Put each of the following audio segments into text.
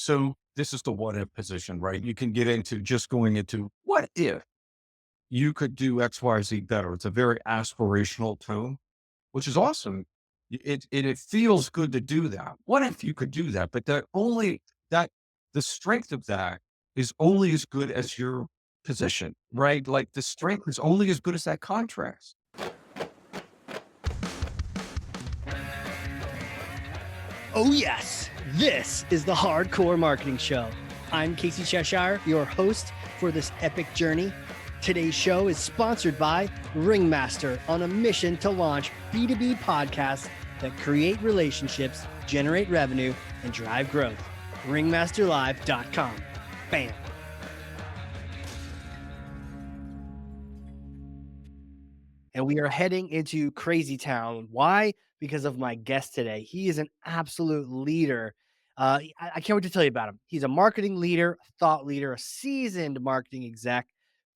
So this is the what if position, right? You can get into just going into what if you could do X, Y, Z better. It's a very aspirational tone, which is awesome. It feels good to do that. What if you could do that? But that the strength of that is only as good as your position, right? Like the strength is only as good as that contrast. Oh, yes, this is the Hardcore Marketing Show. I'm Casey Cheshire, your host for this epic journey. Today's show is sponsored by Ringmaster, on a mission to launch B2B podcasts that create relationships, generate revenue, and drive growth. Ringmasterlive.com. Bam. And we are heading into Crazy Town. Why? Because of my guest today. He is an absolute leader. I can't wait to tell you about him. He's a marketing leader, a thought leader, a seasoned marketing exec,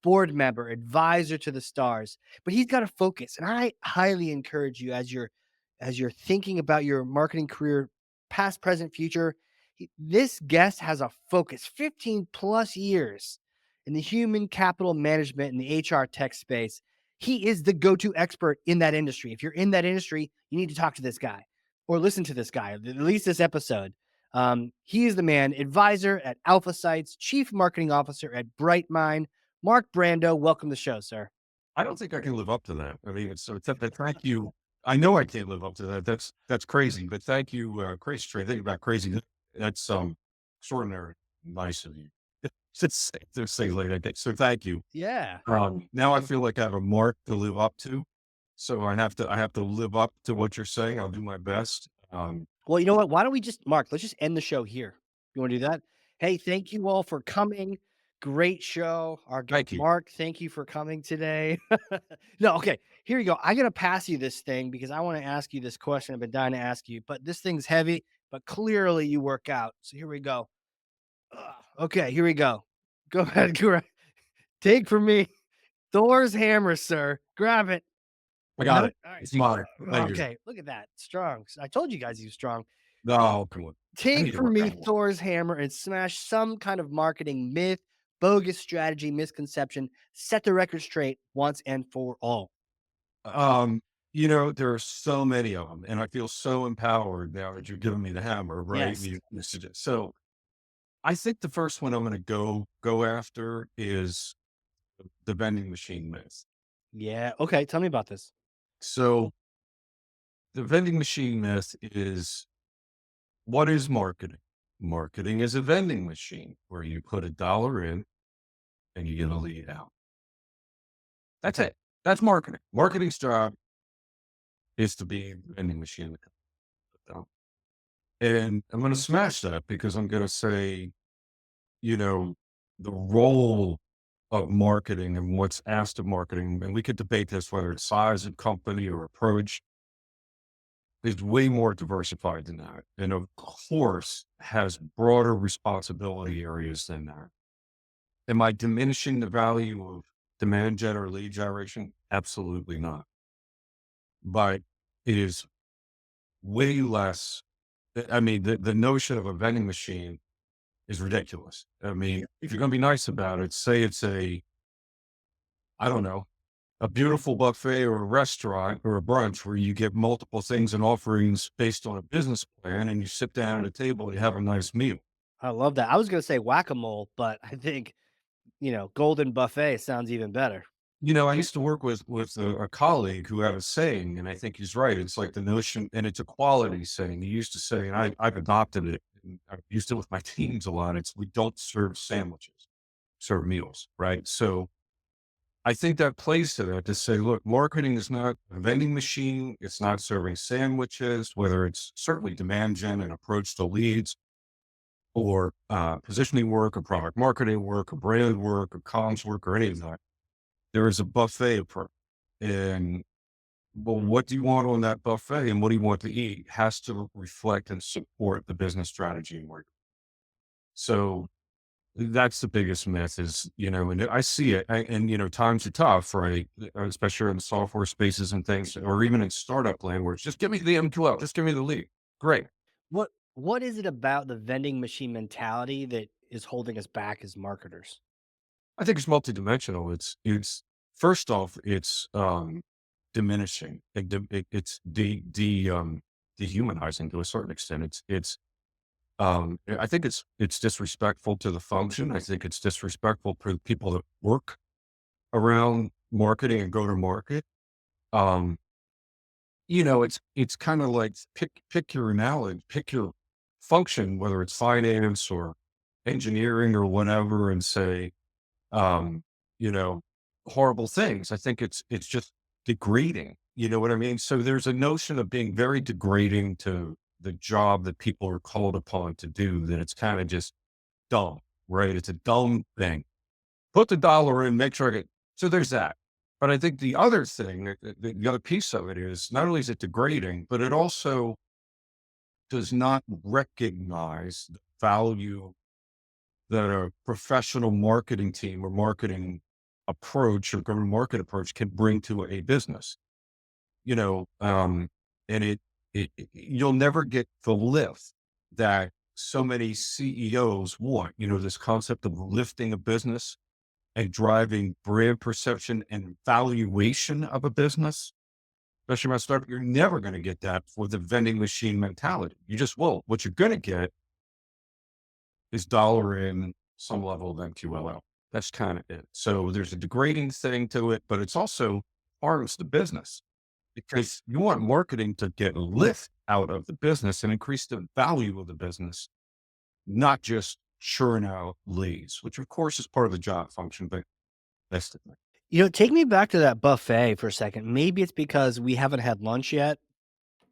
board member, advisor to the stars. But he's got a focus, and I highly encourage you as you're thinking about your marketing career, past, present, future. This guest has a focus, 15 plus years in the human capital management and the HR tech space. He is the go-to expert in that industry. If you're in that industry, you need to talk to this guy or listen to this guy, at least this episode. He is the man, advisor at Alpha Sites, chief marketing officer at Brightmine. Mark Brandau, welcome to the show, sir. I don't think I can live up to that. I mean, thank you. I know I can't live up to that. That's crazy. But thank you, Crazy Trey. Think about crazy. That's extraordinary. Nice of you. To say late. I think so. Thank you. Yeah. Now I feel like I have a mark to live up to. So I have to live up to what you're saying. I'll do my best. Well, you know what? Why don't we just, Mark, let's just end the show here. You want to do that? Hey, thank you all for coming. Great show. Our guest, Thank you. Mark, thank you for coming today. No, okay, here you go. I got to pass you this thing because I want to ask you this question I've been dying to ask you, but this thing's heavy, but clearly you work out. So here we go. Okay, here we go. Go ahead. Take from me Thor's hammer, sir. Grab it. I You have got it? it. All right. It's mine. Thank you. Okay, look at that. Strong. I told you guys he was strong. No, come on. I Take need to from work me out more. Thor's hammer and smash some kind of marketing myth, bogus strategy, misconception. Set the record straight once and for all. Um, there are so many of them, and I feel so empowered now that you're giving me the hammer, right? Yes. So I think the first one I'm going to go after is the vending machine myth. Yeah. Okay. Tell me about this. So the vending machine myth is, what is marketing? Marketing is a vending machine where you put a dollar in and you get a lead out. That's it. That's marketing. Marketing's job is to be a vending machine. And I'm going to smash that because I'm going to say, you know, the role of marketing and what's asked of marketing, and we could debate this, whether it's size of company or approach, is way more diversified than that. And of course, has broader responsibility areas than that. Am I diminishing the value of demand gen or lead generation? Absolutely not. But it is way less. I mean, the notion of a vending machine is ridiculous. I mean, if you're going to be nice about it, say it's I don't know, a beautiful buffet or a restaurant or a brunch where you get multiple things and offerings based on a business plan, and you sit down at a table and you have a nice meal. I love that. I was going to say whack-a-mole, but I think, golden buffet sounds even better. I used to work with a colleague who had a saying, and I think he's right. It's like the notion, and it's a quality saying. He used to say, and I've adopted it, and I've used it with my teams a lot. It's, we don't serve sandwiches, serve meals, right? So I think that plays to that, to say, look, marketing is not a vending machine. It's not serving sandwiches, whether it's certainly demand gen and approach to leads, or positioning work, or product marketing work, or brand work, or comms work, or any of that. There is a buffet approach. And well, what do you want on that buffet and what do you want to eat has to reflect and support the business strategy and work. So that's the biggest myth is, and I see it, and, times are tough, right? Especially in software spaces and things, or even in startup land where it's just give me the M12, just give me the lead. Great. What What is it about the vending machine mentality that is holding us back as marketers? I think it's multidimensional. It's first off, it's diminishing. It's dehumanizing to a certain extent. I think it's disrespectful to the function. I think it's disrespectful to the people that work around marketing and go to market. Um, it's kind of like pick your analogy, pick your function, whether it's finance or engineering or whatever, and say, um, you know, horrible things. I think it's just degrading. You know what I mean? So there's a notion of being very degrading to the job that people are called upon to do, that it's kind of just dumb, right? It's a dumb thing. Put the dollar in, make sure I get. So there's that. But I think the other thing, the other piece of it is not only is it degrading, but it also does not recognize the value that a professional marketing team or marketing approach or go-to-market approach can bring to a business. You know, and you'll never get the lift that so many CEOs want. This concept of lifting a business and driving brand perception and valuation of a business, especially my startup. You're never going to get that with the vending machine mentality. You just won't. What you're going to get is dollar in, some level of MQLL. That's kind of it. So there's a degrading thing to it, but it's also harms the business because you want marketing to get lift out of the business and increase the value of the business, not just churn out leads, which of course is part of the job function, but that's the thing. Take me back to that buffet for a second. Maybe it's because we haven't had lunch yet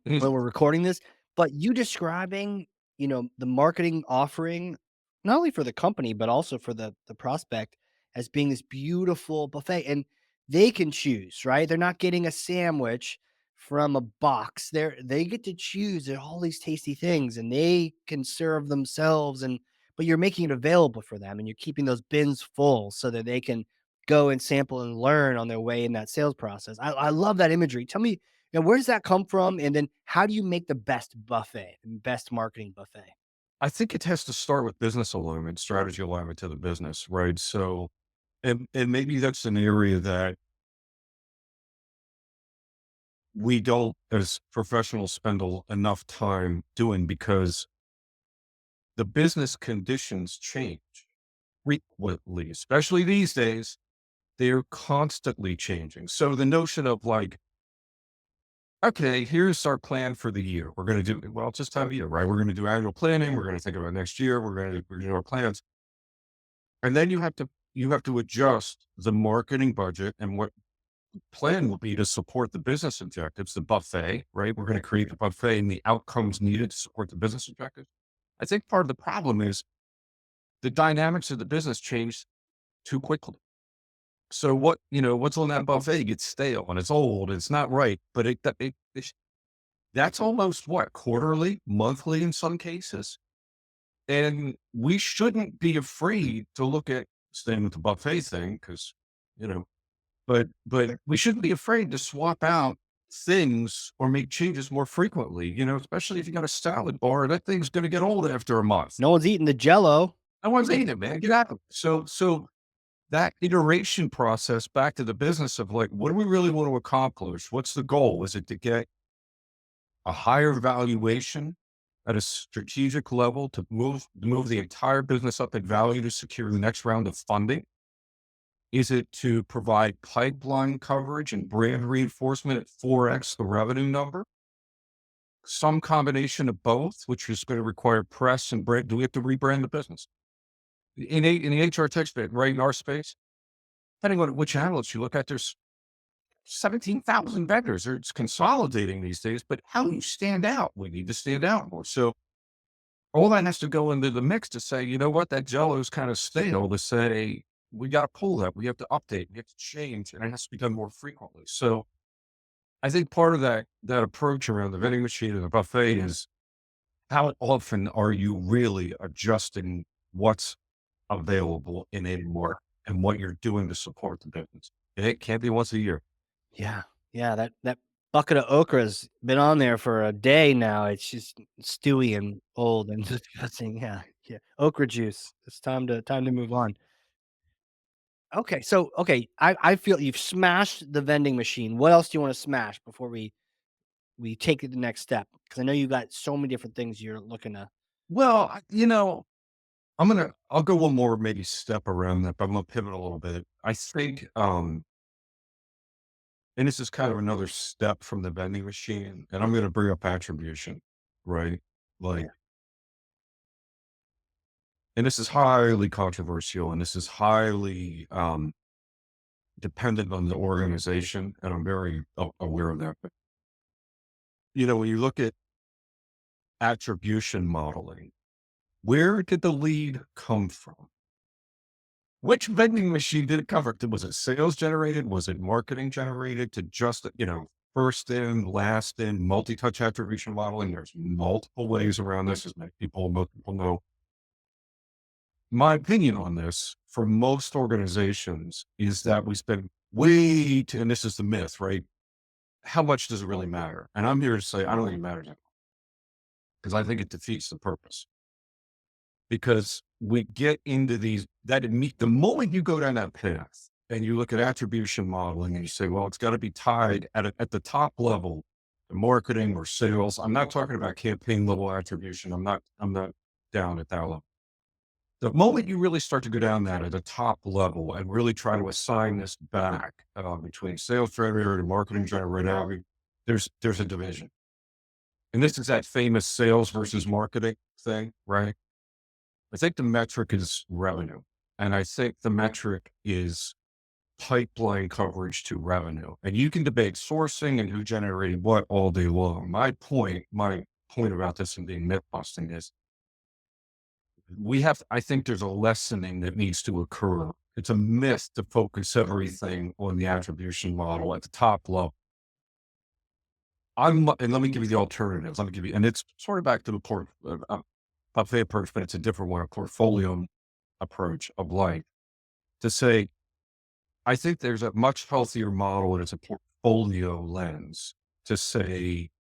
Mhm. when we're recording this, but you describing, the marketing offering, not only for the company, but also for the prospect as being this beautiful buffet. And they can choose, right? They're not getting a sandwich from a box. They get to choose all these tasty things and they can serve themselves but you're making it available for them and you're keeping those bins full so that they can go and sample and learn on their way in that sales process. I love that imagery. Tell me, where does that come from? And then how do you make the best buffet, best marketing buffet? I think it has to start with business alignment, strategy alignment to the business, right? So, and maybe that's an area that we don't, as professionals, spend enough time doing because the business conditions change frequently, especially these days. They're constantly changing. So the notion of like, okay, here's our plan for the year. We're going to do, well, it's this time of year, right? We're going to do annual planning. We're going to think about next year. We're going to do our plans. And then you have to adjust the marketing budget and what plan will be to support the business objectives, the buffet, right? We're going to create the buffet and the outcomes needed to support the business objectives. I think part of the problem is the dynamics of the business change too quickly. So what's on that buffet gets stale and it's old. It's not right, but that's almost what, quarterly, monthly in some cases. And we shouldn't be afraid to look at, staying with the buffet thing, because, you know, but we shouldn't be afraid to swap out things or make changes more frequently, especially if you got a salad bar, that thing's going to get old after a month. No one's eating the jello. No one's eating it, man. Get out of it. So that iteration process back to the business of like, what do we really want to accomplish? What's the goal? Is it to get a higher valuation at a strategic level to move the entire business up in value to secure the next round of funding? Is it to provide pipeline coverage and brand reinforcement at 4x the revenue number? Some combination of both, which is going to require press and brand. Do we have to rebrand the business? In the HR tech space, right, in our space, depending on which analysts you look at, there's 17,000 vendors. It's consolidating these days, but how do you stand out? We need to stand out more. So all that has to go into the mix to say, you know what, that jello is kind of stale, to say, we got to pull that. We have to update, we have to change, and it has to be done more frequently. So I think part of that approach around the vending machine and the buffet is how often are you really adjusting what's available in a market and what you're doing to support the business? It can't be once a year. Yeah. Yeah, that bucket of okra's been on there for a day now. It's just stewy and old and disgusting. Yeah, yeah. Okra juice. It's time to move on. Okay, so okay, I feel you've smashed the vending machine. What else do you want to smash before we take it the next step? Because I know you got so many different things you're looking to. Well, I'll go one more maybe step around that, but I'm gonna pivot a little bit. I think, and this is kind of another step from the vending machine, and I'm gonna bring up attribution, right? Yeah. Like, and this is highly controversial, and this is highly dependent on the organization, and I'm very aware of that. But when you look at attribution modeling, where did the lead come from? Which vending machine did it cover? Was it sales generated? Was it marketing generated to just, first in, last in, multi-touch attribution modeling? There's multiple ways around this, as most people know. My opinion on this for most organizations is that we spend way too, and this is the myth, right? How much does it really matter? And I'm here to say, I don't think it matters because I think it defeats the purpose. Because we get into the moment you go down that path and you look at attribution modeling and you say, well, it's got to be tied at the top level to marketing or sales. I'm not talking about campaign level attribution. I'm not down at that level. The moment you really start to go down that at the top level and really try to assign this back between sales generator and marketing generator, there's a division. And this is that famous sales versus marketing thing, right? I think the metric is revenue. And I think the metric is pipeline coverage to revenue. And you can debate sourcing and who generated what all day long. My point about this and being myth busting is I think there's a lessening that needs to occur. It's a myth to focus everything on the attribution model at the top level. And let me give you the alternatives. Let me give you, and it's sort of back to the buffet approach, but it's a different one, a portfolio approach of life to say, I think there's a much healthier model and it's a portfolio lens to say,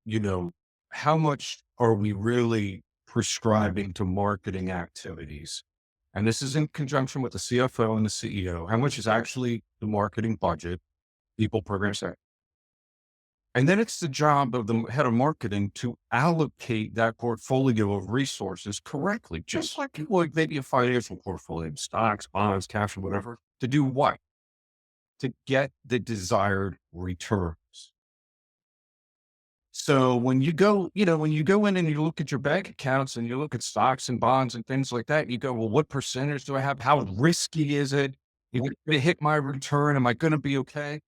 you know, how much are we really prescribing to marketing activities? And this is in conjunction with the CFO and the CEO. How much is actually the marketing budget, people, programs, and then it's the job of the head of marketing to allocate that portfolio of resources correctly, just like you would maybe a financial portfolio, stocks, bonds, cash, or whatever, to do what? To get the desired returns. So when you go in and you look at your bank accounts and you look at stocks and bonds and things like that, you go, well, what percentage do I have? How risky is it? Is it going to hit my return? Am I going to be okay?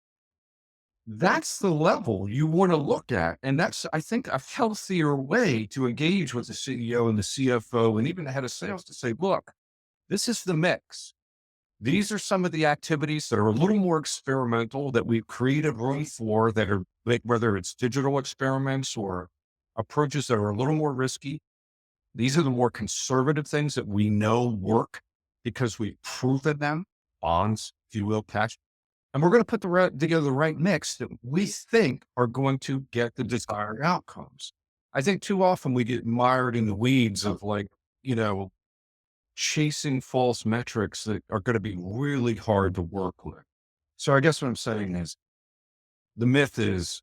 That's the level you want to look at. And that's, I think, a healthier way to engage with the CEO and the CFO and even the head of sales to say, look, this is the mix. These are some of the activities that are a little more experimental that we've created room for that are like, whether it's digital experiments or approaches that are a little more risky. These are the more conservative things that we know work because we've proven them, bonds, if you will, cash. And we're going to put together the right mix that we think are going to get the desired outcomes. I think too often we get mired in the weeds of like, you know, chasing false metrics that are going to be really hard to work with. So I guess what I'm saying is the myth is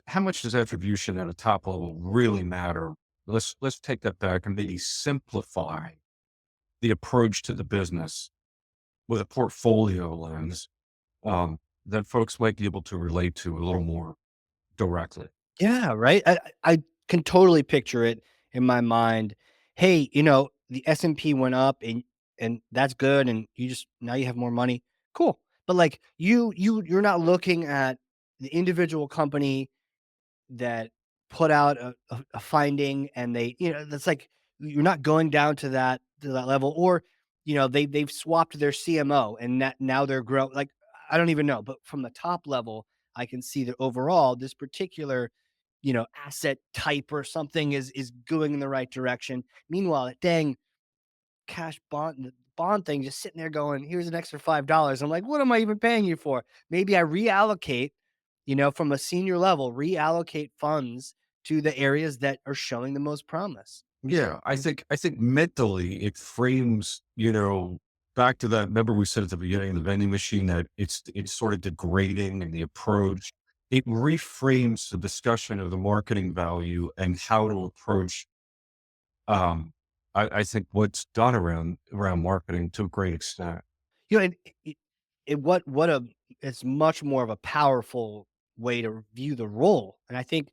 how much does attribution at a top level really matter? Let's take that back and maybe simplify the approach to the business with a portfolio lens that folks might be able to relate to a little more directly. Yeah, right. I can totally picture it in my mind. Hey, the S&P went up and that's good and you just now you have more money. Cool. But like you're not looking at the individual company that put out a finding and that's like you're not going down to that level or they've swapped their CMO and that now they're growing like I don't even know, but from the top level I can see that overall this particular asset type or something is going in the right direction. Meanwhile, that dang cash bond thing just sitting there going, here's an extra $5. I'm like, what am I even paying you for? Maybe I reallocate From a senior level, reallocate funds to the areas that are showing the most promise. Yeah, I think mentally it frames, back to that. Remember we said at the beginning of the vending machine that it's sort of degrading and the approach. It reframes the discussion of the marketing value and how to approach. Um, I think what's done around marketing to a great extent. And what a it's much more of a powerful way to view the role. And I think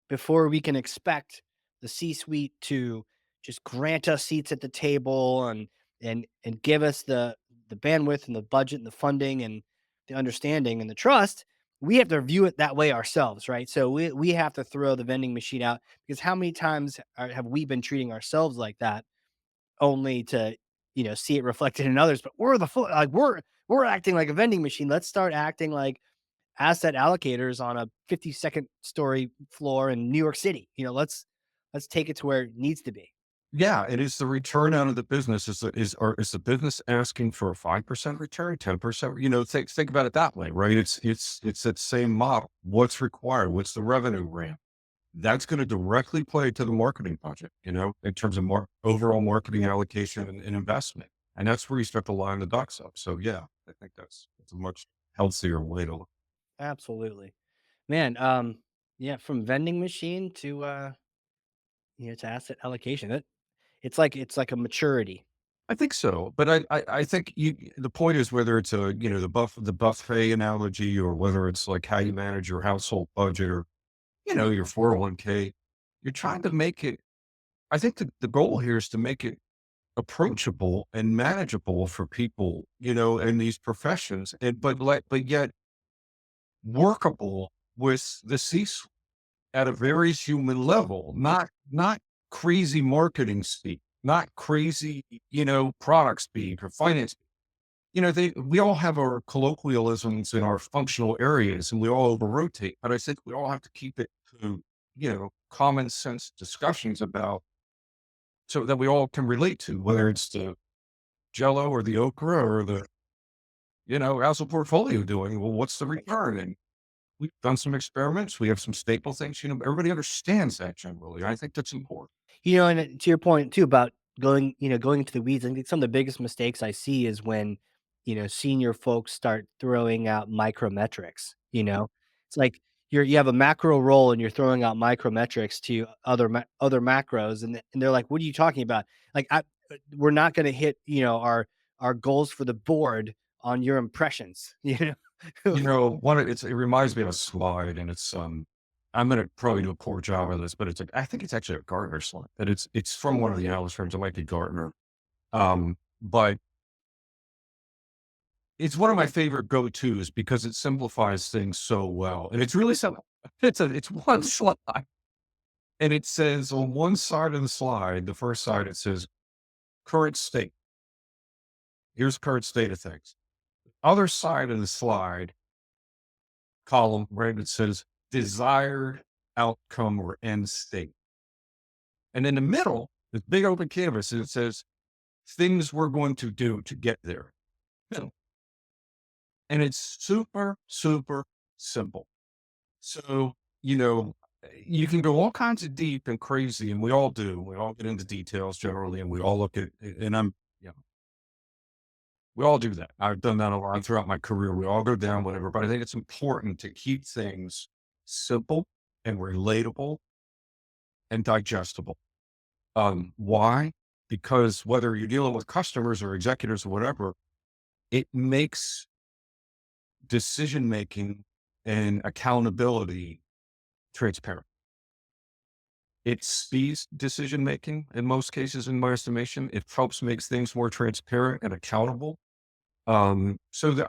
before we can expect the C-suite to just grant us seats at the table and give us the bandwidth and the budget and the funding and the understanding and the trust, we have to view it that way ourselves, right? So we have to throw the vending machine out because how many times have we been treating ourselves like that only to see it reflected in others? But we're acting like a vending machine. Let's start acting like asset allocators on a 52nd story floor in New York City. Let's take it to where it needs to be. Yeah, it is the return out of the business. Is the business asking for a 5% return, 10%? Think about it that way, right? It's that same model. What's required? What's the revenue ramp? That's going to directly play to the marketing budget, in terms of overall marketing allocation and investment. And that's where you start to line the ducks up. So yeah, I think that's a much healthier way to look. Absolutely. Man, yeah, from vending machine to asset allocation. It's like a maturity. I think so, but I think the point is whether it's the buffet analogy or whether it's like how you manage your household budget or your 401k, you're trying to make it. I think the goal here is to make it approachable and manageable for people, in these professions, and but yet workable with the C at a very human level, not crazy marketing speak, not crazy, product speak or finance. We all have our colloquialisms in our functional areas and we all over rotate, but I think we all have to keep it to, common sense discussions about so that we all can relate to, whether it's the Jello or the okra or the, how's the portfolio doing? Well, what's the return? And we've done some experiments. We have some staple things. Everybody understands that generally. I think that's important. And to your point too about going into the weeds, I think some of the biggest mistakes I see is when, senior folks start throwing out micrometrics. It's like you have a macro role and you're throwing out micrometrics to other macros and they're like, "What are you talking about?" Like we're not going to hit, our goals for the board on your impressions. It reminds me of a slide, and I'm gonna probably do a poor job of this, but I think it's actually a Gartner slide, and it's from one of the analyst firms. It might be Gartner, but it's one of my favorite go tos because it simplifies things so well, and it's really simple. It's one slide, and it says on one side of the slide, the first side, it says current state. Here's current state of things. Other side of the slide column, right? It says desired outcome or end state. And in the middle, this big open canvas, it says things we're going to do to get there. Middle. And it's super, super simple. So, you can go all kinds of deep and crazy, and we all do. We all get into details generally, and we all look at, and we all do that. I've done that a lot throughout my career. We all go down, whatever, but I think it's important to keep things simple and relatable and digestible. Why? Because whether you're dealing with customers or executives or whatever, it makes decision making and accountability transparent. It speeds decision making in most cases, in my estimation. It helps makes things more transparent and accountable. I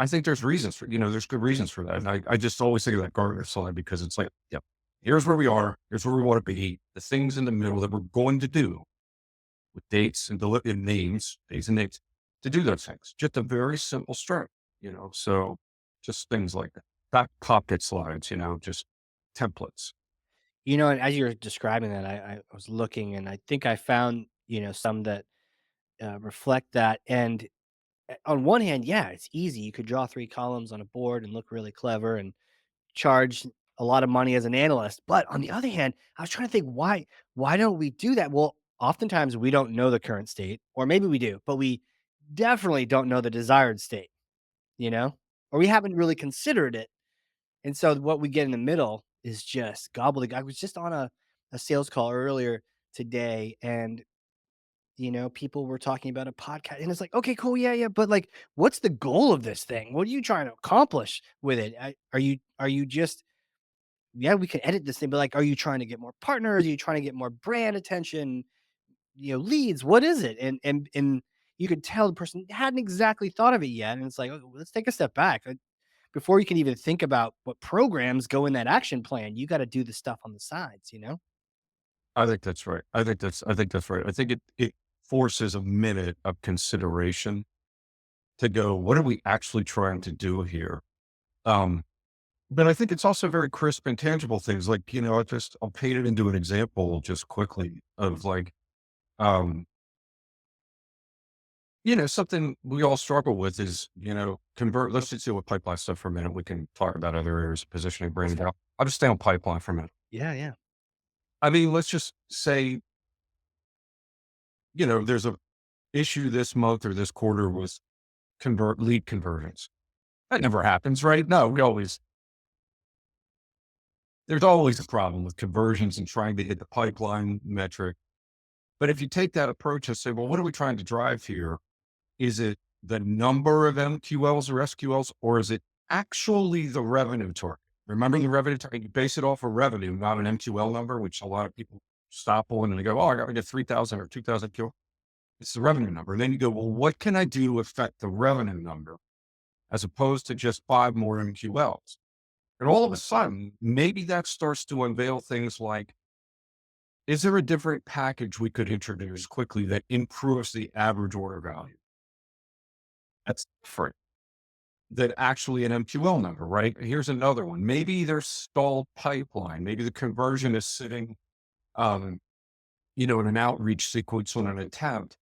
think there's reasons there's good reasons for that. And I just always think of that Gartner slide because it's like, yep, here's where we are. Here's where we want to be. The things in the middle that we're going to do with dates and names, dates and names to do those things. Just a very simple string. So just things like that. Back pocket slides, just templates. And as you're describing that, I was looking and I think I found, some that reflect that. And on one hand, yeah, it's easy. You could draw three columns on a board and look really clever and charge a lot of money as an analyst. But on the other hand, I was trying to think why don't we do that? Well, oftentimes we don't know the current state, or maybe we do, but we definitely don't know the desired state, you know? Or we haven't really considered it. And so what we get in the middle is just gobbledygook. I was just on a sales call earlier today, and people were talking about a podcast, and it's like, okay, cool, yeah, yeah, but like, what's the goal of this thing? What are you trying to accomplish with it? Are you just, yeah, we can edit this thing, but like, are you trying to get more partners? Are you trying to get more brand attention? Leads? What is it? And you could tell the person hadn't exactly thought of it yet, and it's like, oh, let's take a step back. Before you can even think about what programs go in that action plan, you got to do the stuff on the sides. I think that's right. I think that's right. I think it forces a minute of consideration to go, what are we actually trying to do here? Um, but I think it's also very crisp and tangible things like, I'll paint it into an example just quickly of like, um, something we all struggle with is, let's just deal with pipeline stuff for a minute. We can talk about other areas of positioning, branding out. I'll just stay on pipeline for a minute. Yeah, yeah. I mean, let's just say, there's a issue this month or this quarter with convert lead conversions. That never happens, right? No, there's always a problem with conversions and trying to hit the pipeline metric. But if you take that approach and say, well, what are we trying to drive here? Is it the number of MQLs or SQLs, or is it actually the revenue target? Remember the revenue target, you base it off of revenue, not an MQL number, which a lot of people stop on and they go, oh, I got to get 3,000 or 2,000 Q. It's the revenue number. And then you go, well, what can I do to affect the revenue number as opposed to just 5 more MQLs? And all of a sudden, maybe that starts to unveil things like, is there a different package we could introduce quickly that improves the average order value? That's different than actually an MQL number, right? Here's another one. Maybe there's stalled pipeline. Maybe the conversion is sitting, um, in an outreach sequence on an attempt.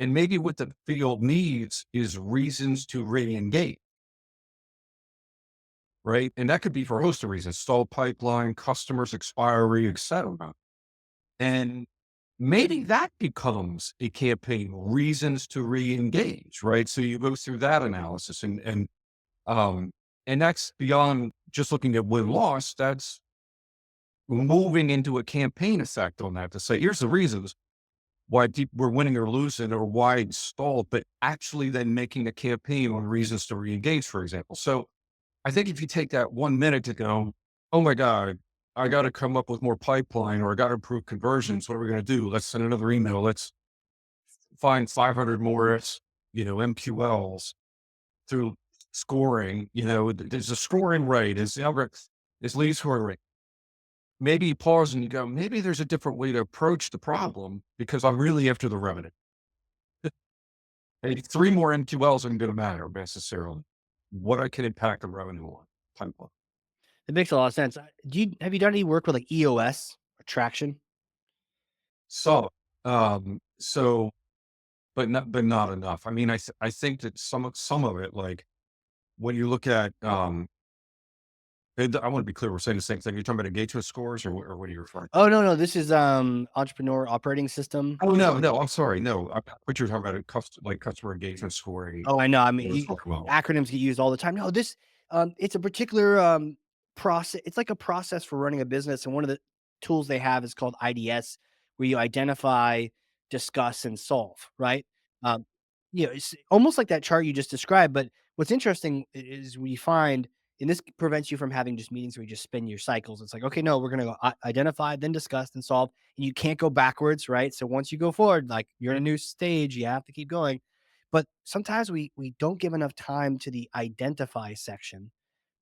And maybe what the field needs is reasons to re-engage, right? And that could be for a host of reasons, stalled pipeline, customers expiry, et cetera. And maybe that becomes a campaign, reasons to re-engage, right? So you go through that analysis um, and that's beyond just looking at win-loss. That's moving into a campaign effect on that to say, here's the reasons why we're winning or losing or why it's stalled, but actually then making a campaign on reasons to re-engage, for example. So I think if you take that 1 minute to go, oh my God, I got to come up with more pipeline or I got to improve conversions. What are we going to do? Let's send another email. Let's find 500 more, MQLs through scoring. There's a scoring rate, is lead scoring rate. Maybe you pause and you go, maybe there's a different way to approach the problem because I'm really after the revenue. Maybe 3 more MQLs aren't going to matter necessarily. What I can impact the revenue on pipeline. It makes a lot of sense. Have you done any work with like EOS or traction? So, so, but not enough. I mean, I think that some of it, like when you look at, and I want to be clear, we're saying the same thing. You're talking about engagement scores, or what are you referring to? Oh, no, no, this is entrepreneur operating system. Oh no, no, I'm sorry, no. What you're talking about, like customer engagement scoring. Oh, I know. I mean, We're talking about acronyms get used all the time. No, this it's a particular process. It's like a process for running a business, and one of the tools they have is called IDS, where you identify, discuss, and solve. Right? Um, it's almost like that chart you just described. But what's interesting is we find, and this prevents you from having just meetings where you just spin your cycles. It's like, okay, no, we're gonna go identify, then discuss, then solve, and you can't go backwards, right? So once you go forward, like you're in a new stage, you have to keep going. But sometimes we don't give enough time to the identify section.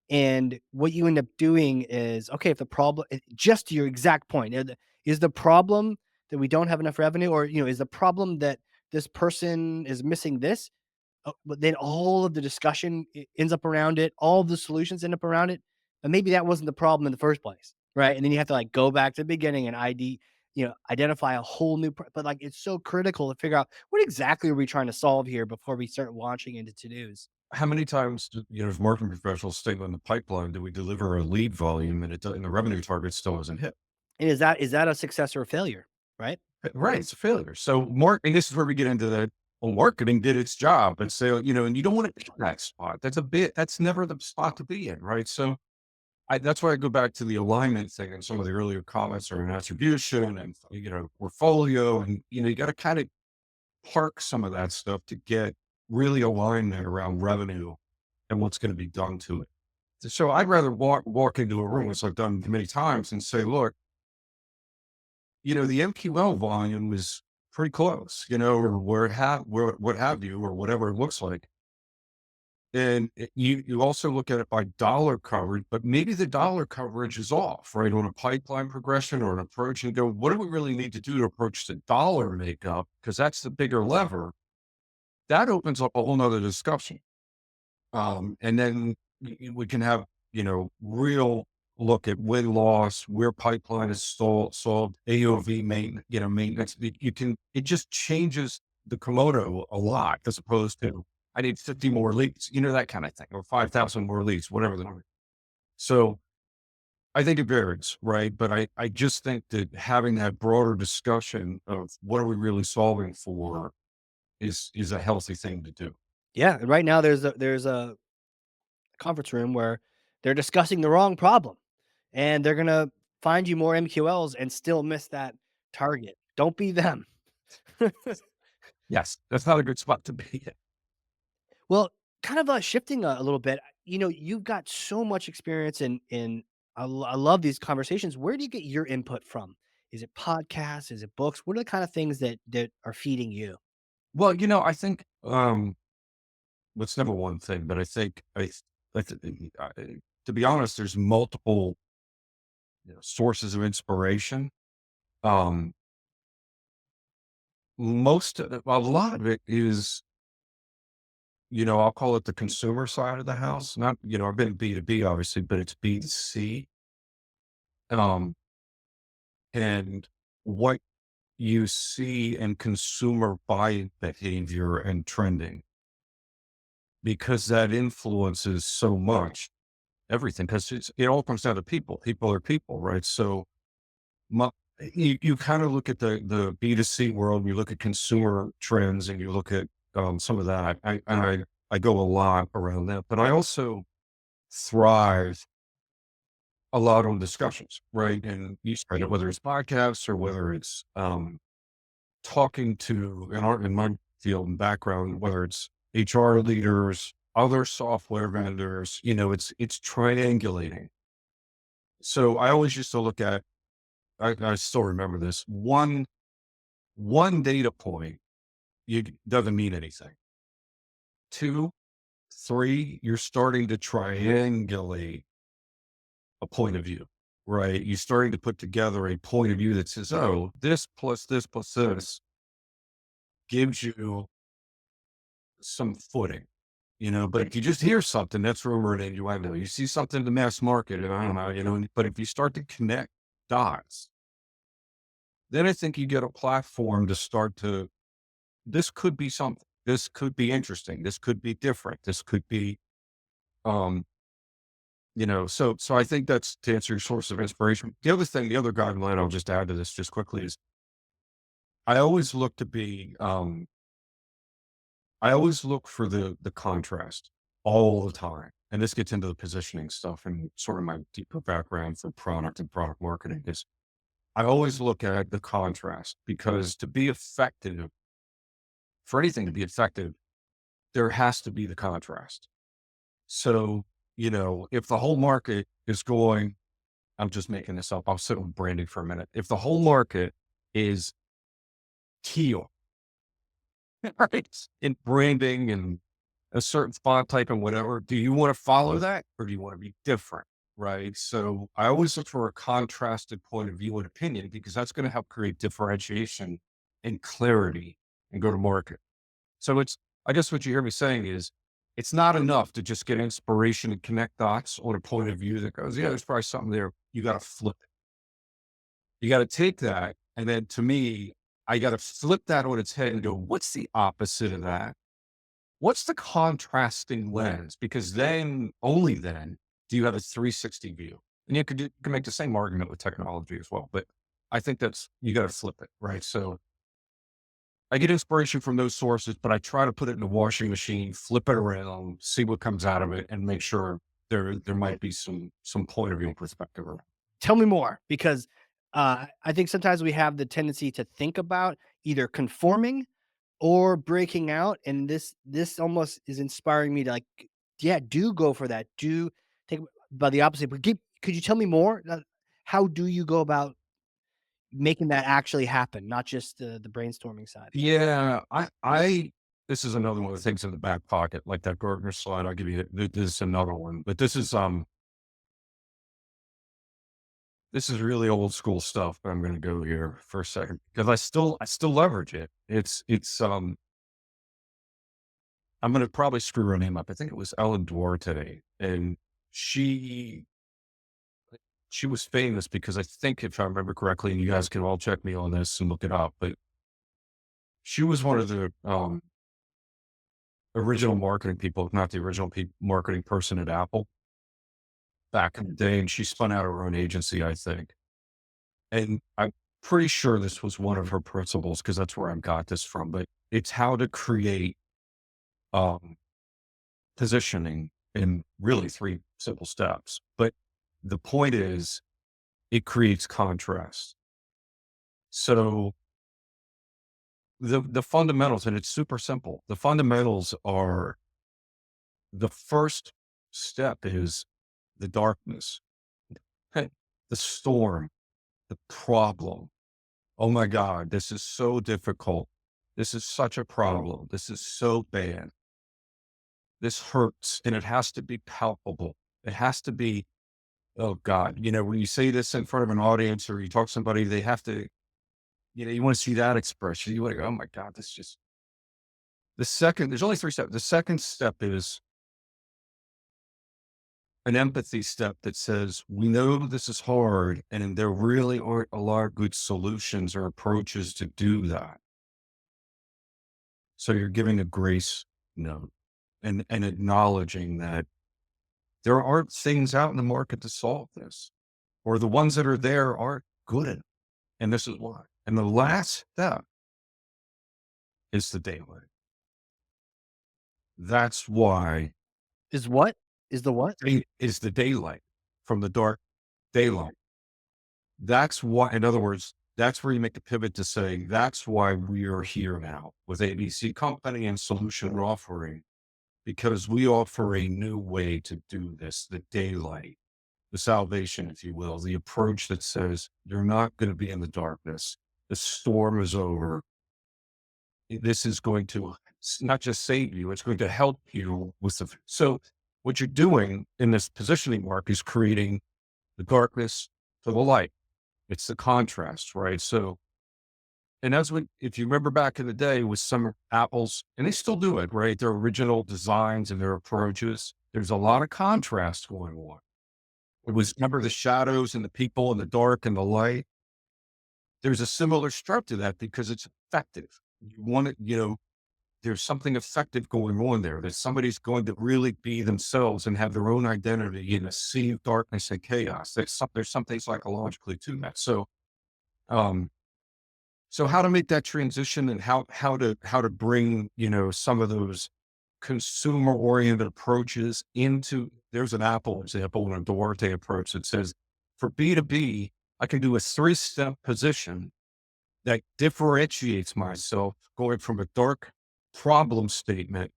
And what you end up doing is, okay, if the problem, just to your exact point, is the problem that we don't have enough revenue, or is the problem that this person is missing this? But then all of the discussion ends up around it. All of the solutions end up around it. And maybe that wasn't the problem in the first place, right? And then you have to like go back to the beginning and ID. identify a whole new, but like it's so critical to figure out what exactly are we trying to solve here before we start launching into to dos. How many times, as marketing professionals stay in the pipeline, do we deliver a lead volume and and the revenue target still isn't hit? And is that a success or a failure, right? Right, it's a failure. So marketing, this is where we get into the, well, marketing did its job, but so, and you don't want to be in that spot. That's never the spot to be in, right? So that's why I go back to the alignment thing and some of the earlier comments around attribution and, portfolio. And, you got to kind of park some of that stuff to get really aligned there around revenue and what's going to be done to it. So I'd rather walk into a room, as I've done many times, and say, look, the MQL volume was pretty close, or where what have you, or whatever it looks like. And you also look at it by dollar coverage, but maybe the dollar coverage is off, right? On a pipeline progression or an approach, and go, what do we really need to do to approach the dollar makeup? Because that's the bigger lever. That opens up a whole nother discussion. And then we can have, real look at win loss, where pipeline is solved, AOV maintenance. It just changes the Komodo a lot as opposed to, I need 50 more leads, that kind of thing, or 5,000 more leads, whatever the number. So I think it varies, right? But I just think that having that broader discussion of what are we really solving for is a healthy thing to do. Yeah, and right now there's a conference room where they're discussing the wrong problem, and they're gonna find you more MQLs and still miss that target. Don't be them. Yes, that's not a good spot to be in. Well, kind of, shifting a little bit, you've got so much experience in I love these conversations. Where do you get your input from? Is it podcasts? Is it books? What are the kind of things that are feeding you? Well, I think, that's number one thing, but I think to be honest, there's multiple, sources of inspiration. Um, a lot of it is, I'll call it the consumer side of the house. Not, I've been B2B obviously, but it's B2C. Um, and what you see in consumer buying behavior and trending, because that influences so much everything. Because it all comes down to people. People are people, right? So my, you kind of look at the B2C world, you look at consumer trends, and you look at some of that. I go a lot around that, but I also thrive a lot on discussions, right? And you spread it, whether it's podcasts or whether it's talking to in my field and background, whether it's HR leaders, other software vendors, it's triangulating. So I always used to look at, I still remember this one data point, doesn't mean anything. Two, three, you're starting to triangulate a point of view, right? You're starting to put together a point of view that says, oh, this plus this gives you some footing, but if you just hear something, that's rumor and innuendo. You see something in the mass market, and I don't know, but if you start to connect dots, then I think you get a platform to start to, this could be something, this could be interesting, this could be different, this could be, um, so I think that's to answer your source of inspiration. The other guideline I'll just add to this just quickly is I always look to be, I always look for the contrast all the time. And this gets into the positioning stuff and sort of my deeper background for product and product marketing is I always look at the contrast because to be effective, for anything to be effective, there has to be the contrast. So, if the whole market is going, I'm just making this up. I'll sit on branding for a minute. If the whole market is teal, right, in branding and a certain font type and whatever, do you want to follow that or do you want to be different? Right. So I always look for a contrasted point of view and opinion because that's going to help create differentiation and clarity and go to market. So I guess what you hear me saying is it's not enough to just get inspiration and connect dots on a point of view that goes, yeah, there's probably something there. You got to flip it. You got to take that And then to me, I got to flip that on its head and go, what's the opposite of that? What's the contrasting lens? Because then, only then, do you have a 360 view. And you can make the same argument with technology as well. But I think that's, you got to flip it, right? So I get inspiration from those sources, but I try to put it in the washing machine, flip it around, see what comes out of it, and make sure there might be some point of view and perspective around. Tell me more because I think sometimes we have the tendency to think about either conforming or breaking out, and this almost is inspiring me to like, yeah, do go for that. Do take by the opposite. But could you tell me more? How do you go about making that actually happen, not just the brainstorming side? Yeah, this is another one of the things in the back pocket, like that Gartner slide. I'll give you this is another one, but this is really old school stuff. But I'm going to go here for a second because I still leverage it. I'm going to probably screw her name up. I think it was Ellen Duarte, and she she was famous because I think, if I remember correctly, and you guys can all check me on this and look it up, but she was one of the original marketing people, if not the original marketing person at Apple back in the day. And she spun out her own agency, I think. And I'm pretty sure this was one of her principles because that's where I got this from. But it's how to create um, positioning in really three simple steps. But the point is, it creates contrast. So the fundamentals, and it's super simple. The fundamentals are, the first step is the darkness, okay, the storm, the problem. Oh my God, this is so difficult. This is such a problem. This is so bad. This hurts, and it has to be palpable. It has to be, oh God, when you say this in front of an audience or you talk to somebody, they have to, you want to see that expression. You want to go, oh my God, there's only three steps. The second step is an empathy step that says, we know this is hard and there really aren't a lot of good solutions or approaches to do that. So you're giving a grace note and acknowledging that there aren't things out in the market to solve this, or the ones that are there aren't good enough. And this is why. And the last step is the daylight. That's why Is what? Is the what? is the daylight from the dark daylight. That's why, in other words, that's where you make the pivot to say, that's why we are here now with ABC Company and Solution Offering, because we offer a new way to do this, the daylight, the salvation, if you will, the approach that says you're not going to be in the darkness. The storm is over. This is going to not just save you, it's going to help you with so what you're doing in this positioning work is creating the darkness to the light. It's the contrast, right? So, and that's what, if you remember back in the day with some Apples, and they still do it, right? Their original designs and their approaches, there's a lot of contrast going on. It was, remember the shadows and the people and the dark and the light. There's a similar stroke to that because it's effective. You want it, there's something effective going on there, that somebody's going to really be themselves and have their own identity in a sea of darkness and chaos. There's something psychologically to that. Um, so how to make that transition and how to bring, some of those consumer oriented approaches into, there's an Apple example and a Duarte approach that says, for B2B, I can do a 3-step position that differentiates myself going from a dark problem statement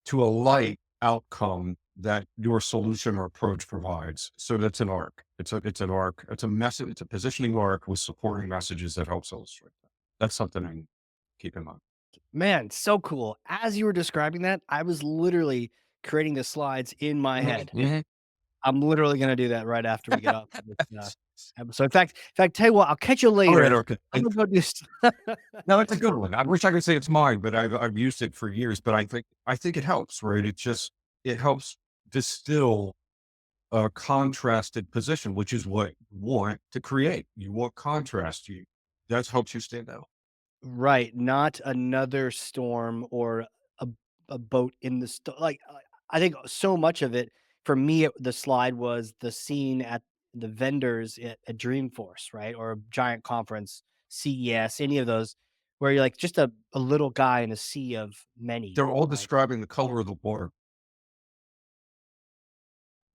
to a light outcome that your solution or approach provides. So that's an arc. It's an arc. It's a message. It's a positioning arc with supporting messages that helps illustrate that. That's something I keep in mind. Man, so cool. As you were describing that, I was literally creating the slides in my Mhm, head. mhm. I'm literally gonna do that right after we get off of this, episode. In fact, tell you what, I'll catch you All right. later. Okay. I'm gonna go do No, it's a good one. I wish I could say it's mine, but I've used it for years. But I think it helps, right? It helps distill a contrasted position, which is what you want to create. You want contrast. That helps you stand out. Right, not another storm or a a boat in the like, I think so much of it for me, the slide was the scene at the vendors at Dreamforce, right? Or a giant conference, CES, any of those where you're like just a little guy in a sea of many, They're all right? describing the color of the water.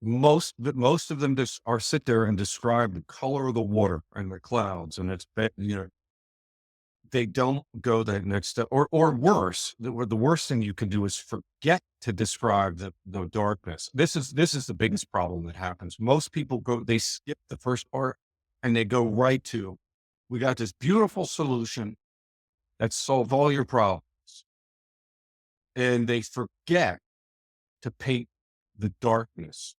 Most of them just are sit there and describe the color of the water and the clouds, and they don't go that next step, or worse. The worst thing you can do is forget to describe the darkness. This is the biggest problem that happens. Most people they skip the first part and they go right to, we got this beautiful solution that solve all your problems, and they forget to paint the darkness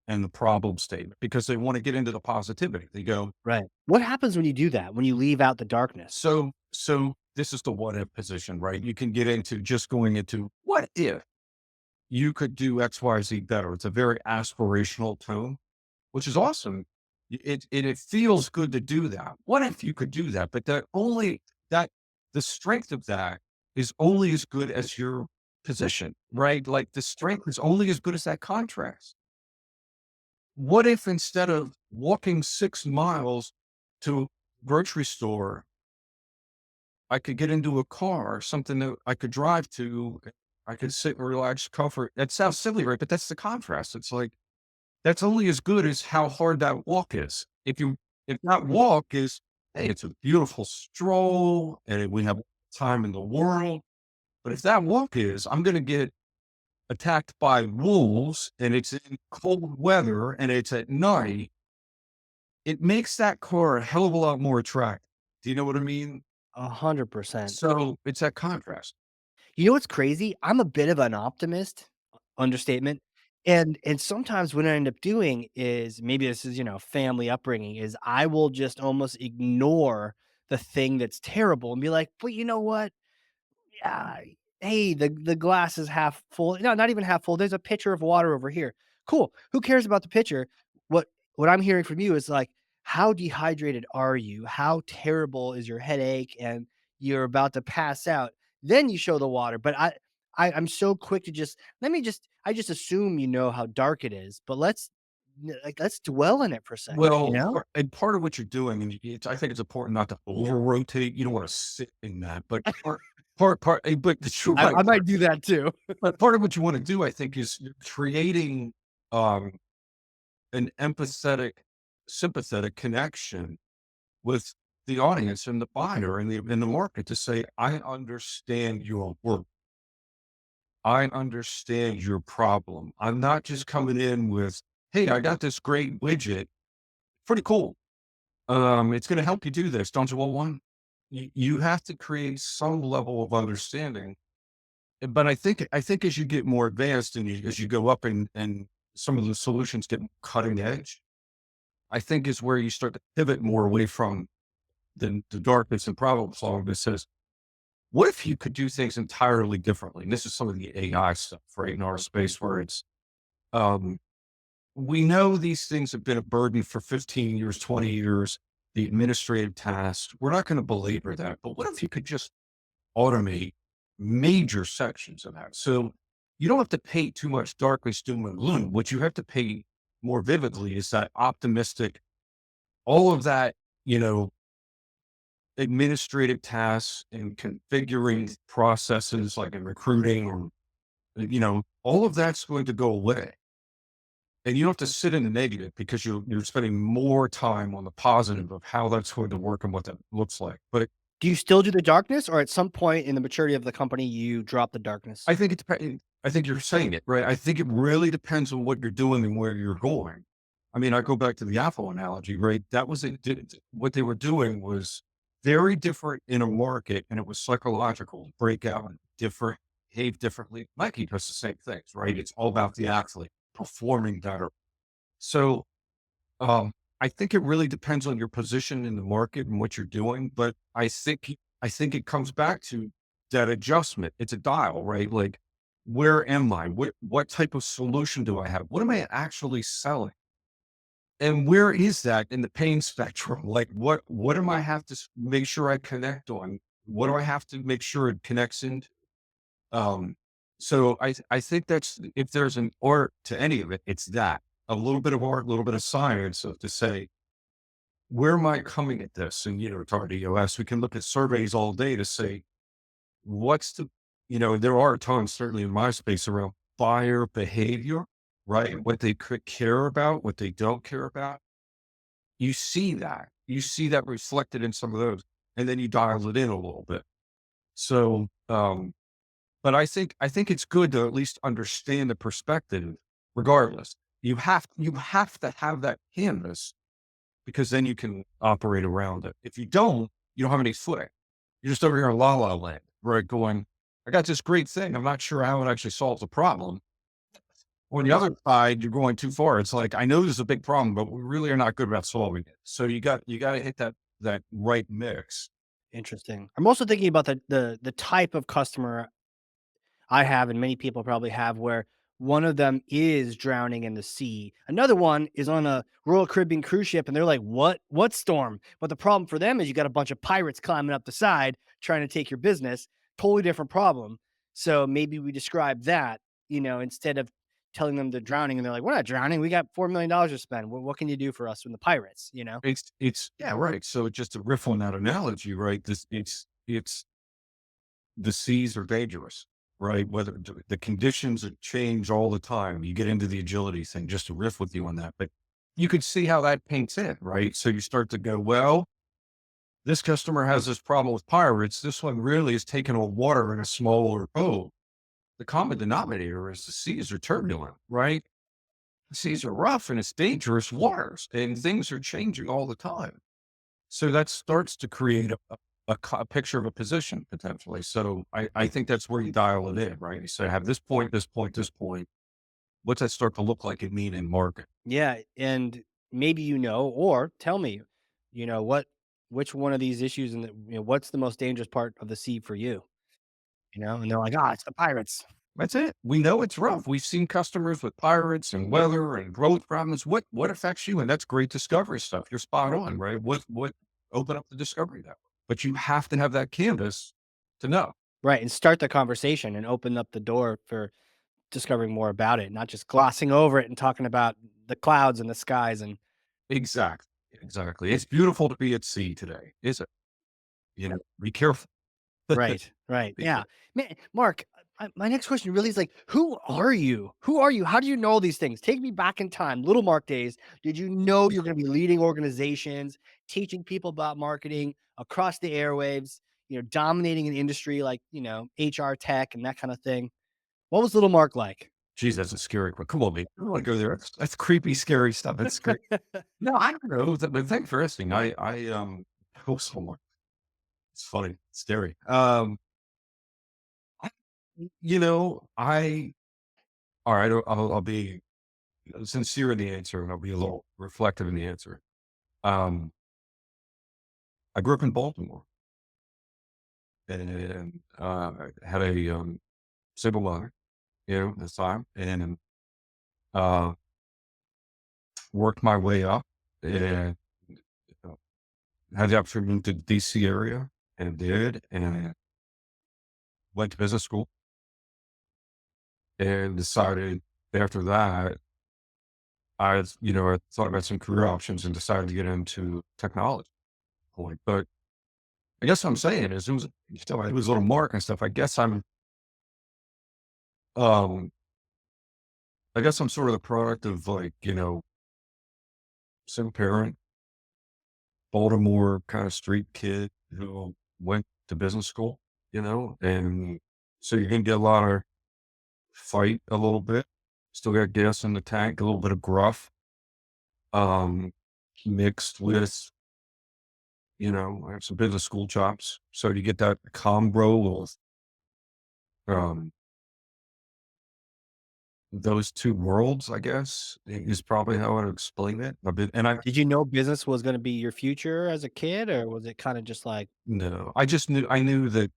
and the problem statement because they want to get into the positivity. They go, Right. What happens when you do that? When you leave out the darkness? so this is the what if position, right? You can get into just going into what if you could do X, Y, Z better. It's a very aspirational tone, which is awesome. It feels good to do that. What if you could do that? But that the strength of that is only as good as your position, right? Like the strength is only as good as that contrast. What if instead of walking 6 miles to a grocery store, I could get into a car, something that I could drive to, I could sit and relax, comfort. That sounds silly, right? But that's the contrast. It's like that's only as good as how hard that walk is. If that walk is, hey, it's a beautiful stroll and we have time in the world. But if that walk is, I'm going to get attacked by wolves and it's in cold weather and it's at night, it makes that car a hell of a lot more attractive. Do you know what I mean? 100%. So it's that contrast. You know what's crazy? I'm a bit of an optimist, understatement, and sometimes what I end up doing is maybe this is, family upbringing, is I will just almost ignore the thing that's terrible and be like, "But you know what? Yeah, hey, the glass is half full." No, not even half full. There's a pitcher of water over here. Cool. Who cares about the pitcher? What what I'm hearing from you is like, how dehydrated are you? How terrible is your headache and you're about to pass out? Then you show the water. But I'm so quick to just let me just I just assume you know how dark it is, but let's dwell in it for a second, you Well, know? and part of what you're doing, and I think it's important not to over rotate. You don't want to sit in that, but but you're I right. might do that too. But part of what you want to do, I think, is you're creating um, an empathetic, sympathetic connection with the audience and the buyer and the market to say, I understand your work. I understand your problem. I'm not just coming in with, hey, I got this great widget. Pretty cool. It's going to help you do this. Don't you want one? You have to create some level of understanding. But I think as you get more advanced and as you go up and some of the solutions get cutting edge, I think is where you start to pivot more away from the darkness and problem solving that says, what if you could do things entirely differently? And this is some of the AI stuff, right? In our space where um, we know these things have been a burden for 15 years, 20 years, the administrative tasks. We're not going to belabor that. But what if you could just automate major sections of that? So you don't have to paint too much darkness, doom, and gloom. What you have to paint more vividly is that optimistic, all of that, you know, administrative tasks and configuring processes like in recruiting or, all of that's going to go away. And you don't have to sit in the negative because you're spending more time on the positive of how that's going to work and what that looks like. But Do you still do the darkness, or at some point in the maturity of the company, you drop the darkness? I think it depends. I think you're saying it right. I think it really depends on what you're doing and where you're going. I mean, I go back to the Apple analogy, right? That was what they were doing was very different in a market, and it was psychological. Break out, different, behave differently. Nike does the same things, right? It's all about the athlete performing better. So Um, I think it really depends on your position in the market and what you're doing, but I think it comes back to that adjustment. It's a dial, right? Like, where am I? What type of solution do I have? What am I actually selling? And where is that in the pain spectrum? Like, what am I have to make sure I connect on? What do I have to make sure it connects into? Um, so I think that's if there's an art to any of it, it's that a little bit of art, a little bit of science of to say, where am I coming at this? And, toward EOS, we can look at surveys all day to say, what's the, there are tons certainly in my space around buyer behavior, right? What they could care about, what they don't care about. You see that reflected in some of those, and then you dial it in a little bit. So, but I think it's good to at least understand the perspective regardless. You have to have that canvas because then you can operate around it. If you don't have any footing. You're just over here in la la land, right? Going, I got this great thing. I'm not sure how it actually solves the problem. On the other side, you're going too far. It's like, I know this is a big problem, but we really are not good about solving it. So you got to hit that right mix. Interesting. I'm also thinking about the type of customer I have, and many people probably have, where one of them is drowning in the sea. Another one is on a Royal Caribbean cruise ship, and they're like, "What storm?" But the problem for them is you got a bunch of pirates climbing up the side trying to take your business. Totally different problem. So maybe we describe that, instead of telling them they're drowning, and they're like, "We're not drowning. We got $4 million to spend. What can you do for us from the pirates?" It's yeah, right. So just to riff on that analogy, right? It's the seas are dangerous, right? Whether the conditions change all the time. You get into the agility thing, just to riff with you on that. But you could see how that paints in, right? So you start to go, well, this customer has this problem with pirates. This one really is taking on water in a smaller boat. The common denominator is the seas are turbulent, right? The seas are rough and it's dangerous waters and things are changing all the time. So that starts to create a picture of a position potentially. So I think that's where you dial it in, right? You say, I have this point, this point, this point. What's that start to look like and mean in market? Yeah, and maybe or tell me, which one of these issues and what's the most dangerous part of the sea for you? And they're like, "Ah, it's the pirates." That's it. We know it's rough. We've seen customers with pirates and weather and growth problems. What affects you? And that's great discovery stuff. You're spot on, right? What open up the discovery that way. But you have to have that canvas to know. Right, and start the conversation and open up the door for discovering more about it, not just glossing over it and talking about the clouds and the skies and Exactly. Exactly. It's beautiful to be at sea today, is it? Be careful. right, right, Be yeah. careful. Man, Mark, my next question really is like, who are you? Who are you? How do you know all these things? Take me back in time, little Mark days. Did you know you're gonna be leading organizations, teaching people about marketing across the airwaves, dominating an industry like, HR tech and that kind of thing? What was little Mark like? Geez, that's a scary one. Come on, man. I don't want to go there. That's creepy, scary stuff. That's scary. No, I don't know. But thanks for asking. Oh, so much. It's funny, it's scary. I, all right. I'll be sincere in the answer, and I'll be a little reflective in the answer. Um, I grew up in Baltimore, and I had a single mother, at the time, and uh, worked my way up, and uh, had the opportunity to move to the DC area, and did, and went to business school, and decided after that I thought about some career options and decided to get into technology. But I guess what I'm saying is it was a little mark and stuff. Um, I guess I'm sort of the product of like, single parent, Baltimore kind of street kid who went to business school, and so you're going to get a lot of fight a little bit. Still got gas in the tank, a little bit of gruff, um, mixed with, I have some business school chops. So you get that combo of, um, those two worlds, I guess, is probably how I would explain it. Did you know business was gonna be your future as a kid, or was it kinda just like no, I knew that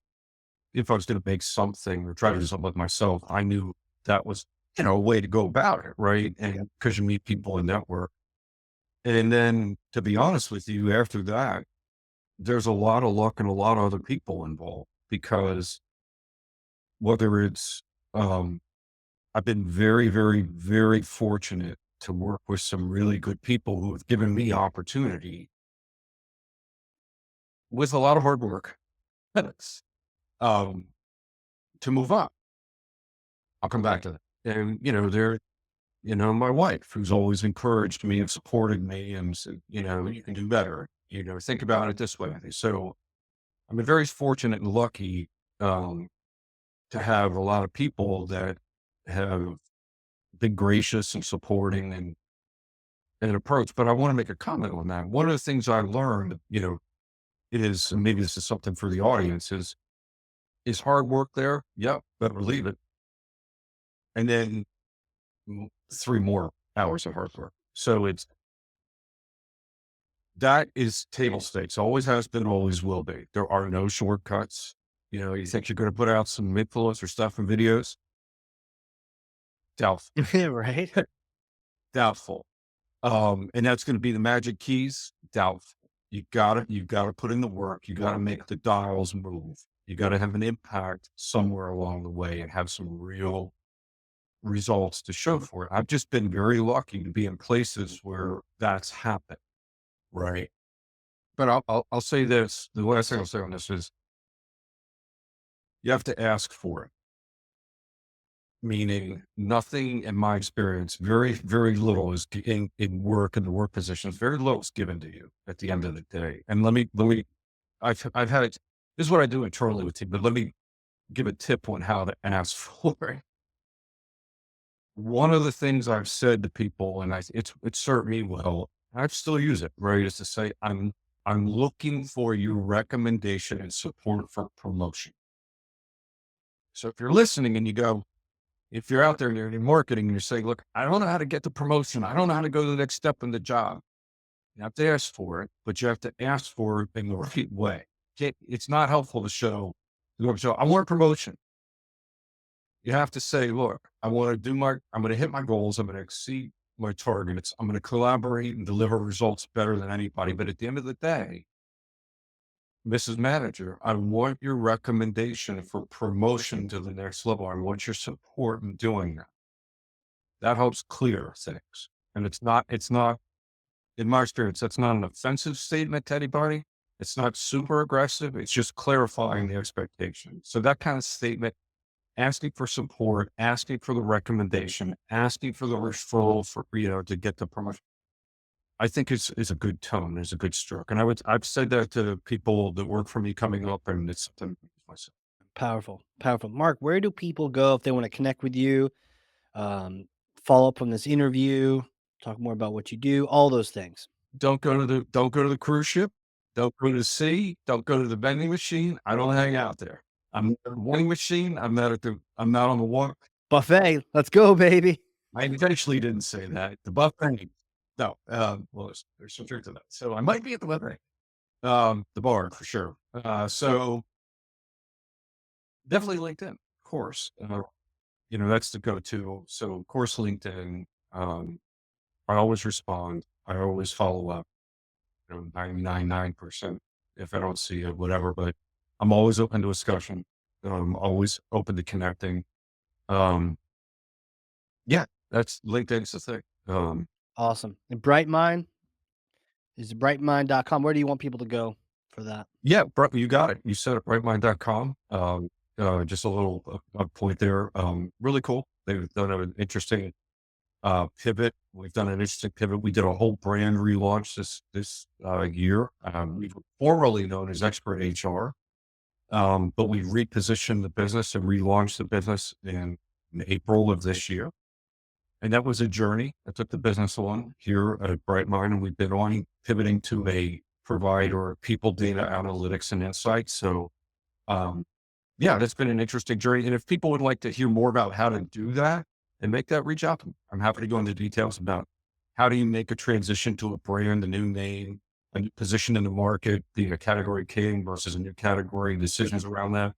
if I was going to make something or try to do something with myself, I knew that was, a way to go about it. Right. And because you meet people in network. And then, to be honest with you, after that, there's a lot of luck and a lot of other people involved because whether it's, um, I've been very, very, very fortunate to work with some really good people who have given me opportunity with a lot of hard work, um, to move up. I'll come back to that. And, my wife, who's always encouraged me and supported me and said, you can do better. Think about it this way. So I've been very fortunate and lucky um, to have a lot of people that have been gracious and supporting and approach. But I want to make a comment on that. One of the things I learned, is, and maybe this is something for the audience, is hard work there? Yep, better believe it. And then 3 more hours of hard work. So that is table stakes, always has been, always will be. There are no shortcuts. You think you're gonna put out some influencer stuff and videos? Doubtful. Right? Doubtful. And that's gonna be the magic keys? Doubtful. You gotta put in the work, you gotta make the dials move. You gotta have an impact somewhere along the way and have some real results to show for it. I've just been very lucky to be in places where that's happened, right? But I'll say this, the last thing I'll say on this is you have to ask for it, meaning nothing in my experience, very, very little is in work and the work positions, very little is given to you at the end of the day. And let me, I've had it, this is what I do internally with team, but let me give a tip on how to ask for it. One of the things I've said to people, and it's served me well, I still use it, right? Is to say, I'm looking for your recommendation and support for promotion. So if you're listening and you go, if you're out there and you're in marketing and you're saying, look, I don't know how to get the promotion. I don't know how to go to the next step in the job. You have to ask for it, but you have to ask for it in the right way. It's not helpful to show, I want a promotion. You have to say, look, I'm going to hit my goals. I'm going to exceed my targets. I'm going to collaborate and deliver results better than anybody. But at the end of the day, Mrs. Manager, I want your recommendation for promotion to the next level. I want your support in doing that. That helps clear things. And it's not, in my experience, that's not an offensive statement to anybody. It's not super aggressive. It's just clarifying the expectation. So that kind of statement, asking for support, asking for the recommendation, asking for the referral for, to get the promotion. I think is a good tone, is a good stroke. And I've said that to people that work for me coming up, and it's something myself. Powerful, powerful. Mark, where do people go if they want to connect with you, um, follow up from this interview, talk more about what you do, all those things? Don't go to the cruise ship. Don't go to the sea. Don't go to the vending machine. I don't hang out there. I'm not at the vending machine. I'm not on the walk. Buffet, let's go, baby. I intentionally didn't say that. The buffet. No, well, there's some truth to that. So I might be at the buffet, the bar for sure. So definitely LinkedIn, of course. That's the go-to. So of course, LinkedIn. I always respond. I always follow up. 99.9%. If I don't see it, whatever. But I'm always open to discussion. Always open to connecting. Um, yeah, that's LinkedIn's the thing. Awesome. And Brightmine is brightmine.com. Where do you want people to go for that? Yeah, you got it. You said it, brightmine.com. Just a little point there. Really cool. They've done an interesting pivot. We've done an interesting pivot. We did a whole brand relaunch this year. We were formerly known as Expert HR, but we repositioned the business and relaunched the business in April of this year. And that was a journey that took the business on here at Brightmine. And we've been on pivoting to a provider of people data analytics and insights. So, yeah, that's been an interesting journey. And if people would like to hear more about how to do that and make that, reach out to me. I'm happy to go into details about how do you make a transition to a brand, a new name, a new position in the market, being a category king versus a new category, decisions around that.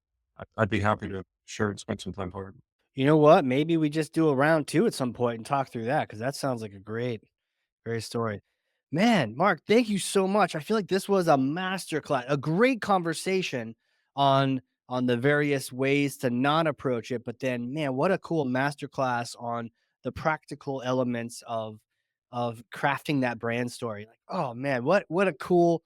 I'd be happy to share and spend some time for it. You know what? Maybe we just do a round two at some point and talk through that because that sounds like a great story. Man, Mark, thank you so much. I feel like this was a masterclass, a great conversation on the various ways to not approach it. But then, man, what a cool masterclass on the practical elements of crafting that brand story. Like, oh man, what a cool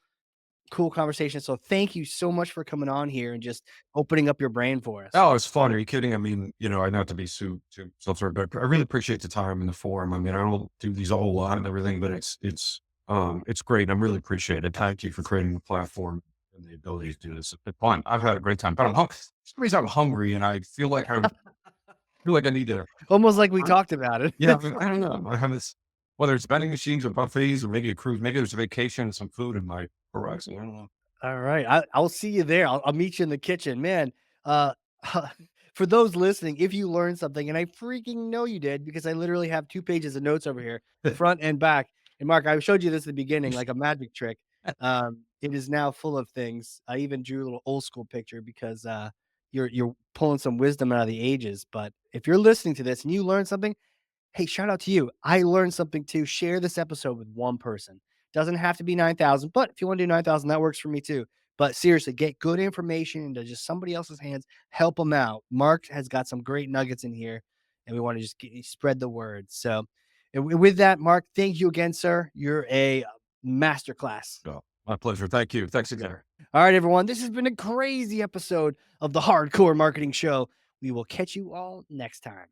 conversation. So thank you so much for coming on here and just opening up your brain for us. Oh, it's fun. Are you kidding? I mean, I not to be too self-serving, but I really appreciate the time and the forum. I mean, I don't do these a whole lot and everything, but it's great. I'm really appreciate it. Thank you for creating the platform and the ability to do this. It's been fun. I've had a great time, but for some reason I'm hungry and I feel like I need to. Almost like we I- talked about it. Yeah, I don't know. I have this, whether it's vending machines or buffets or maybe a cruise, maybe there's a vacation and some food in my horizon. I don't know. All right. I'll see you there. I'll meet you in the kitchen, man. Uh, for those listening, if you learned something, and I freaking know you did, because I literally have 2 pages of notes over here, front and back. And Mark, I showed you this at the beginning, like a magic trick. It is now full of things. I even drew a little old school picture because you're pulling some wisdom out of the ages. But if you're listening to this and you learned something, hey, shout out to you. I learned something too. Share this episode with one person. Doesn't have to be 9,000, but if you want to do 9,000, that works for me too. But seriously, get good information into just somebody else's hands. Help them out. Mark has got some great nuggets in here, and we want to just spread the word. So, and with that, Mark, thank you again, sir. You're a masterclass. So, my pleasure. Thank you. Thanks again. All right, everyone. This has been a crazy episode of the Hardcore Marketing Show. We will catch you all next time.